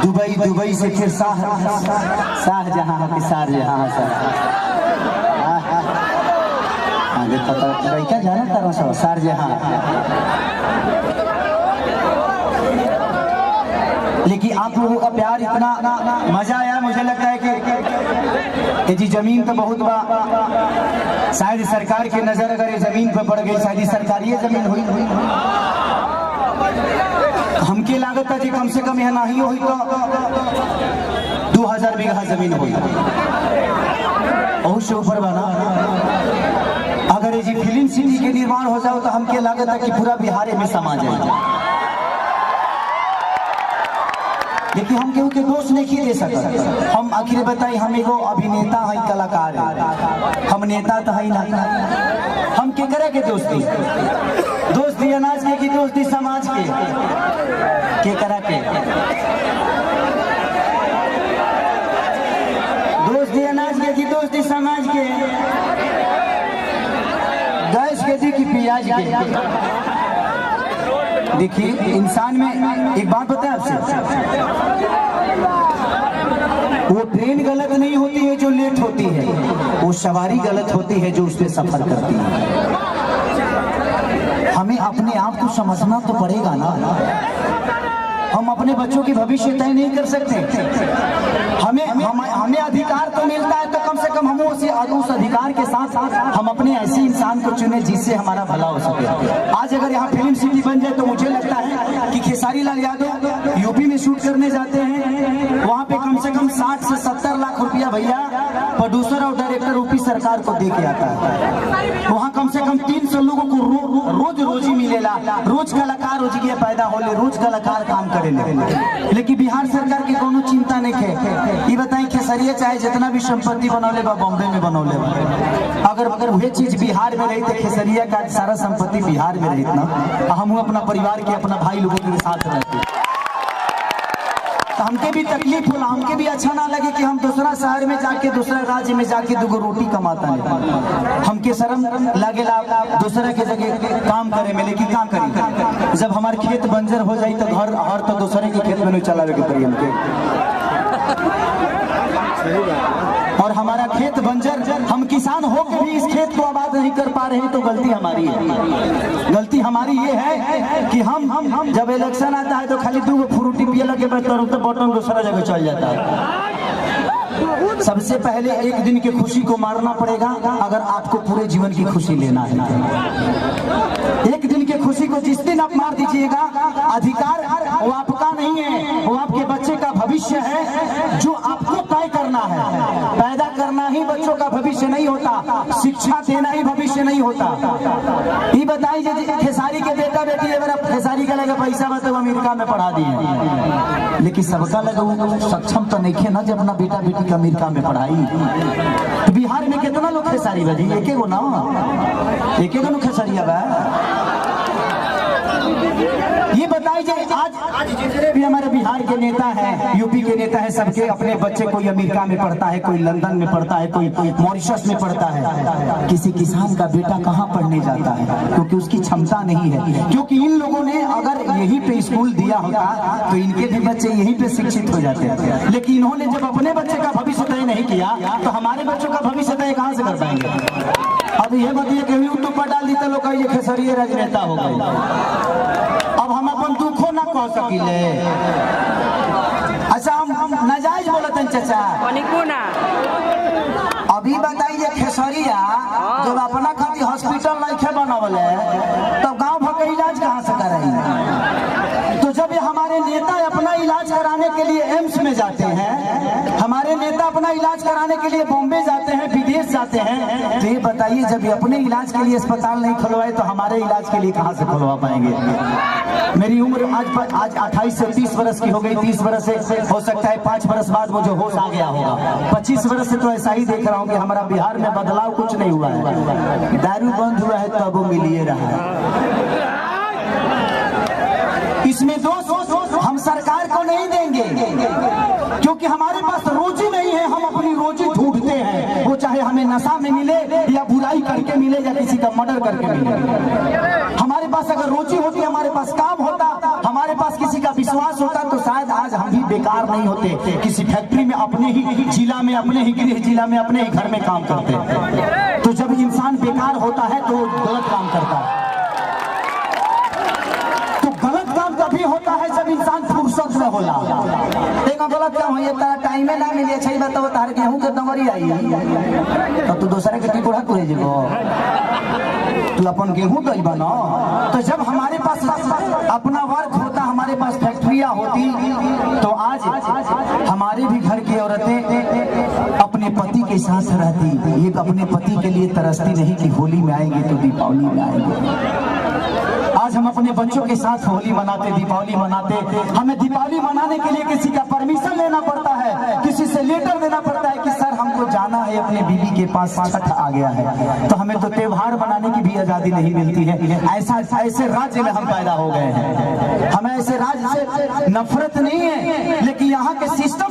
Dubai से फिर शाहजहां के शारजहां क्या जाना तारा सब शारजहां। लेकिन आप लोगों का प्यार इतना मजा आया, मुझे लगता है कि जी जमीन तो बहुत बा, शायद सरकार की नजर अगर ये जमीन पर पड़ गई, शायद सरकारी जमीन हुई हमके लागत है कि कम से कम यह नहीं हुई तो 2000 बीघा जमीन हुई, बहुत से ऊपर बना। अगर ये फिल्म सिटी के निर्माण हो जाओ तो हमके लागत है कि पूरा बिहार में समा जाए। लेकिन हम केहू के दोष नहीं दे सकते। हम आखिर बताई, हम एगो अभिनेता है, कलाकार है, हम नेता तो है ना। हम के करे के दोस्ती अनाज के की दोस्ती समाज के करा के दोस्ती अनाज के की दोस्ती समाज के, गैस के दी की प्याज के। देखिए इंसान में एक बात बताए आपसे, वो ट्रेन गलत नहीं होती है जो लेट होती है, वो सवारी गलत होती है जो उसमें सफर करती है। हमें अपने आप को समझना तो पड़ेगा ना। हम अपने बच्चों की भविष्य तय नहीं कर सकते। हमें अधिकार तो मिलता है तो कम से कम हम उस अधिकार के साथ हम अपने ऐसे इंसान को चुने जिससे हमारा भला हो सके। आज अगर यहाँ फिल्म सिटी बन जाए तो मुझे लगता है कि खेसारी लाल यादव यूपी में शूट करने जाते हैं, वहाँ पे कम से कम 60 से 70 लाख रुपया भैया प्रोड्यूसर और डायरेक्टर यूपी सरकार को दे के आता है। वहाँ कम से कम 300 लोगों को रोजी मिलेला, रोज कलाकार रोजगार पैदा होले, रोज कलाकार काम करे। लेकिन बिहार सरकार की कोनो चिंता नहीं है। ये बताएं खेसरिया चाहे जितना भी संपत्ति बनौले बा बॉम्बे में बनौले बा, अगर वह चीज बिहार में रही तो खेसरिया का सारा संपत्ति बिहार में रही ना, हम अपना परिवार के अपना भाई लोगों के साथ रहते, तो हमके भी तकलीफ होला, हमके भी अच्छा ना लगे कि हम दूसरा शहर में जाके दूसरा राज्य में जाके दुगो रोटी कमाता है। हमके शर्म लगेला दूसरा के जगह काम करे में, लेकिन काम करी जब हमारे खेत बंजर हो जाए तो घर तो दूसरे के खेत में नहीं चलावे के पड़ी हमके। और हमारा खेत बंजर, हम किसान हो के भी इस खेत को आबाद नहीं कर पा रहे हैं तो गलती हमारी है। गलती हमारी ये है कि हम जब इलेक्शन आता है तो खाली 2 फ्रूटी पियला के बाद तुरंत बटन दूसरा जगह चल जाता है। सबसे पहले एक दिन की खुशी को मारना पड़ेगा अगर आपको पूरे जीवन की खुशी लेना है। एक दिन की खुशी को जिस दिन आप मार दीजिएगा, अधिकार वो आपका नहीं है, वो आपके बच्चे का भविष्य है जो आपको तय करना है। पैदा करना ही बच्चों का भविष्य नहीं होता, शिक्षा देना ही भविष्य नहीं होता। ये बताइए खेसारी के बेटा बेटी अगर आप खेसारी का लगा पैसा मतलब अमेरिका में पढ़ा दिए, लेकिन सबका लगा सक्षम तो नहीं है ना जब अपना बेटा बेटी का अमेरिका में पढ़ाई। तो बिहार में कितना लोग खेसारी बजी, एक गो ना, एक गो खेसारिया बा। ये बताइए आज जितने भी हमारे बिहार के नेता हैं, यूपी के नेता हैं, सबके अपने बच्चे कोई अमेरिका में पढ़ता है, कोई लंदन में पढ़ता है, कोई मॉरिशस में पढ़ता है। किसी किसान का बेटा कहाँ पढ़ने जाता है? क्योंकि उसकी क्षमता नहीं है। क्योंकि इन लोगों ने अगर यहीं पे स्कूल दिया होता तो इनके भी बच्चे यहीं पे शिक्षित हो जाते हैं। लेकिन इन्होंने जब अपने बच्चे का भविष्य तय नहीं किया तो हमारे बच्चों का भविष्य तय कहाँ से कर पाएंगे? अब ये बताइए कि यूट्यूब पर डाल दी तो लोग ये खेसरिया राजनेता हो गए। अब हम अपन दुखो ना कह सकिले। अच्छा हम नाजायज बोलते हैं चाचा, अभी बताइए खेसरिया जब अपना खातिर हॉस्पिटल नहीं बनवले तब गांव भर का इलाज कहाँ से करेंगे? तो जब ये हमारे नेता अपना इलाज कराने के लिए एम्स में जाते हैं, हमारे नेता अपना इलाज कराने के लिए बॉम्बे जाते हैं, विदेश जाते हैं, तो ये बताइए जब ये अपने इलाज के लिए अस्पताल नहीं खुलवाए तो हमारे इलाज के लिए कहाँ से खुलवा पाएंगे? मेरी उम्र आज 28 से 30 वर्ष की हो गई। 30 वर्ष से हो सकता है 5 वर्ष बाद मुझे होश आ गया होगा। 25 वर्ष से तो ऐसा ही देख रहा हूँ कि हमारा बिहार में बदलाव कुछ नहीं हुआ है। दारू बंद हुआ है तब वो मिलिए रहा है। इसमें दोष हम सरकार को नहीं देंगे क्योंकि हमारे पास रोजी नहीं है। हम अपनी रोजी ढूंढते हैं, वो चाहे हमें नशा में मिले या बुराई करके मिले या किसी का मर्डर करके मिले। हमारे पास अगर रोजी होती, हमारे पास काम होता, हमारे हमारे पास किसी का विश्वास होता तो शायद आज हम भी बेकार नहीं होते, किसी फैक्ट्री में अपने ही जिला में, अपने ही गृह जिला में, अपने ही घर में काम करते। तो जब इंसान बेकार होता है तो गलत काम करता है। तो गलत काम तभी होता है जब इंसान फुर्सत में होला। एक गलत काम है, तारा टाइमे ना मिले छै, बताओ तार गेहूं के दंगरी आई तो तू दूसरे के टिकोड़ा करे जेबो, तू अपन गेहूं दइबा ना। तो जब हमारे पास अपना वर्क होता, हमारे पास फैक्ट्रियां होती, तो आज हमारे भी घर की औरतें अपने पति के साथ रहती, एक अपने पति के लिए तरसती नहीं कि होली में आएंगे तो दीपावली में आएंगे। आज हम अपने बच्चों के साथ होली मनाते, दीपावली मनाते। हमें दीपावली मनाने के लिए किसी का परमिशन लेना पड़ता है, किसी से लेटर देना पड़ता है कि सर हमको जाना है अपने बीवी के पास, छठ आ गया है। तो हमें तो त्योहार मनाने की भी आजादी नहीं मिलती है। ऐसे राज्य में हम पैदा हो गए हैं। हमें ऐसे राज्य से नफरत नहीं है, लेकिन यहाँ के सिस्टम